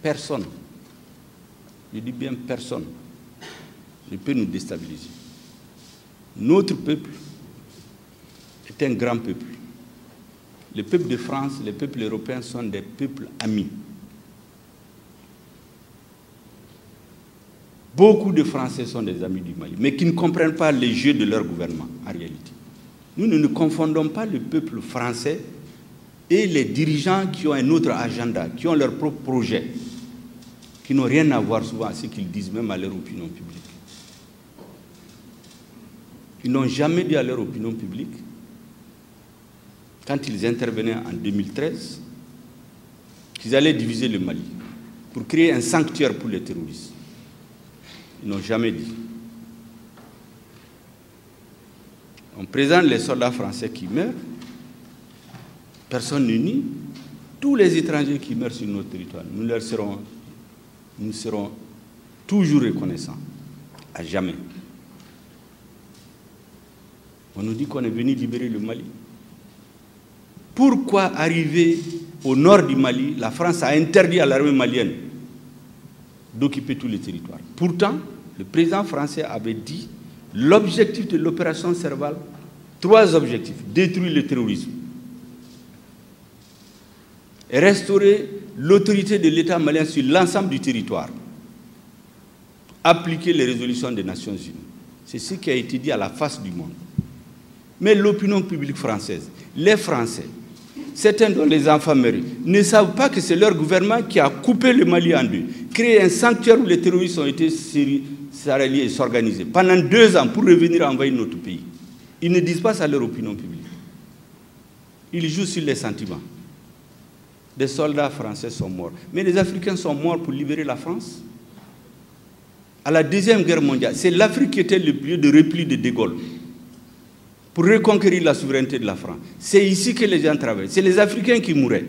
personne, je dis bien personne, ne peut nous déstabiliser. Notre peuple est un grand peuple. Les peuples de France, les peuples européens sont des peuples amis. Beaucoup de Français sont des amis du Mali, mais qui ne comprennent pas les jeux de leur gouvernement, en réalité. Nous ne confondons pas le peuple français et les dirigeants qui ont un autre agenda, qui ont leur propre projet, qui n'ont rien à voir souvent à ce qu'ils disent, même à leur opinion publique. Ils n'ont jamais dit à leur opinion publique, quand ils intervenaient en 2013, qu'ils allaient diviser le Mali pour créer un sanctuaire pour les terroristes. Ils n'ont jamais dit. On présente les soldats français qui meurent, personne ne nie, tous les étrangers qui meurent sur notre territoire, nous serons toujours reconnaissants, à jamais. On nous dit qu'on est venu libérer le Mali. Pourquoi arriver au nord du Mali, la France a interdit à l'armée malienne d'occuper tous les territoires. Pourtant, le président français avait dit l'objectif de l'opération Serval, 3 objectifs: détruire le terrorisme, restaurer l'autorité de l'État malien sur l'ensemble du territoire, appliquer les résolutions des Nations Unies. C'est ce qui a été dit à la face du monde. Mais l'opinion publique française, les Français, certains dont les enfants meurent, ne savent pas que c'est leur gouvernement qui a coupé le Mali en deux, créé un sanctuaire où les terroristes ont été s'allier et s'organiser pendant 2 ans pour revenir envahir notre pays. Ils ne disent pas ça à leur opinion publique. Ils jouent sur les sentiments. Des soldats français sont morts. Mais les Africains sont morts pour libérer la France. À la Deuxième Guerre mondiale, c'est l'Afrique qui était le lieu de repli de De Gaulle pour reconquérir la souveraineté de la France. C'est ici que les gens travaillent. C'est les Africains qui mouraient.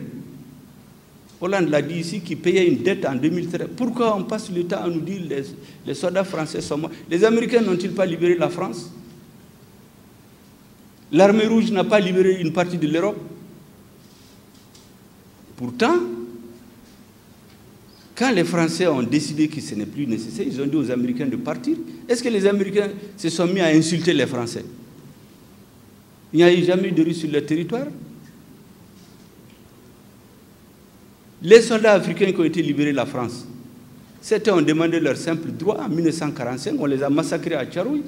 Hollande l'a dit ici, qui payait une dette en 2013. Pourquoi on passe le temps à nous dire que les soldats français sont morts? Les Américains n'ont-ils pas libéré la France? L'armée rouge n'a pas libéré une partie de l'Europe? Pourtant, quand les Français ont décidé que ce n'est plus nécessaire, ils ont dit aux Américains de partir. Est-ce que les Américains se sont mis à insulter les Français? Il n'y a eu jamais eu de Russes sur le territoire. Les soldats africains qui ont été libérés de la France, certains ont demandé leur simple droit en 1945, on les a massacrés à Tcharoui.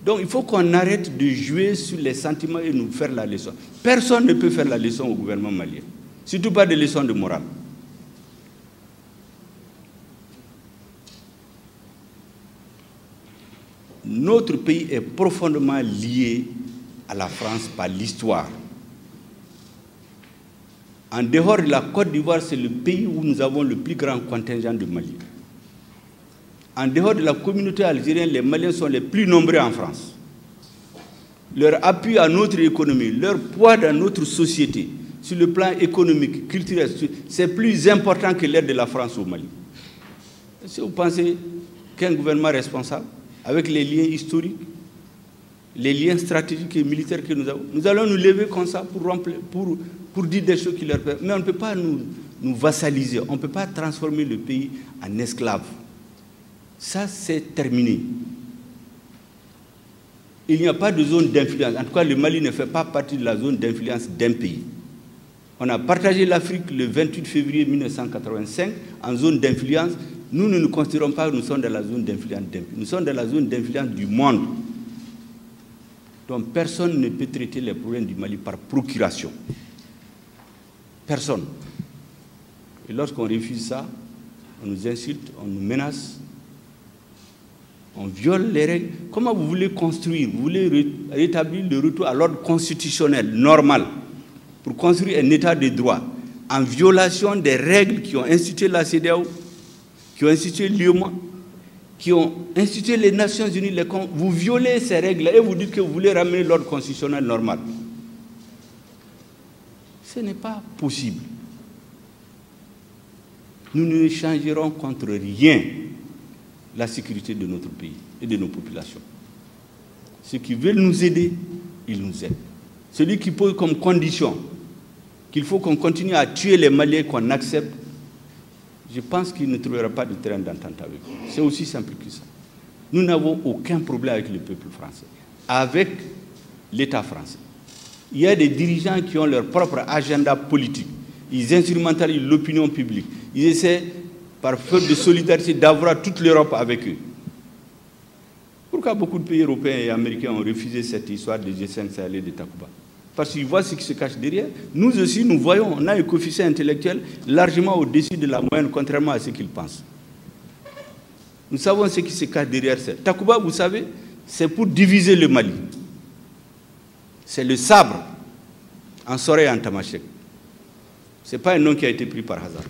Donc il faut qu'on arrête de jouer sur les sentiments et nous faire la leçon. Personne ne peut faire la leçon au gouvernement malien, surtout pas de leçons de morale. Notre pays est profondément lié à la France par l'histoire. En dehors de la Côte d'Ivoire, c'est le pays où nous avons le plus grand contingent de Maliens. En dehors de la communauté algérienne, les Maliens sont les plus nombreux en France. Leur appui à notre économie, leur poids dans notre société, sur le plan économique, culturel, c'est plus important que l'aide de la France au Mali. Est-ce que vous pensez qu'un gouvernement responsable, avec les liens historiques, les liens stratégiques et militaires que nous avons, nous allons nous lever comme ça pour dire des choses qui leur permettent. Mais on ne peut pas nous vassaliser, on ne peut pas transformer le pays en esclave. Ça, c'est terminé. Il n'y a pas de zone d'influence. En tout cas, le Mali ne fait pas partie de la zone d'influence d'un pays. On a partagé l'Afrique le 28 février 1985 en zone d'influence. Nous ne nous considérons pas que nous sommes dans la zone d'influence d'un pays. Nous sommes dans la zone d'influence du monde. Donc personne ne peut traiter les problèmes du Mali par procuration. Personne. Et lorsqu'on refuse ça, on nous insulte, on nous menace, on viole les règles. Comment vous voulez construire? Vous voulez rétablir le retour à l'ordre constitutionnel normal pour construire un état de droit en violation des règles qui ont institué la CEDEAO, qui ont institué l'UEMOA, qui ont institué les Nations Unies. Vous violez ces règles et vous dites que vous voulez ramener l'ordre constitutionnel normal. Ce n'est pas possible. Nous ne changerons contre rien la sécurité de notre pays et de nos populations. Ceux qui veulent nous aider, ils nous aident. Celui qui pose comme condition qu'il faut qu'on continue à tuer les Maliens qu'on accepte, je pense qu'il ne trouvera pas de terrain d'entente avec nous. C'est aussi simple que ça. Nous n'avons aucun problème avec le peuple français, avec l'État français. Il y a des dirigeants qui ont leur propre agenda politique. Ils instrumentalisent l'opinion publique. Ils essaient, par feu de solidarité, d'avoir toute l'Europe avec eux. Pourquoi beaucoup de pays européens et américains ont refusé cette histoire de G5 Sahel et de Takuba? Parce qu'ils voient ce qui se cache derrière. Nous aussi, nous voyons, on a un coefficient intellectuel largement au-dessus de la moyenne, contrairement à ce qu'ils pensent. Nous savons ce qui se cache derrière ça. Takuba, vous savez, c'est pour diviser le Mali. C'est le sabre en Soré et en Tamashek. Ce n'est pas un nom qui a été pris par hasard.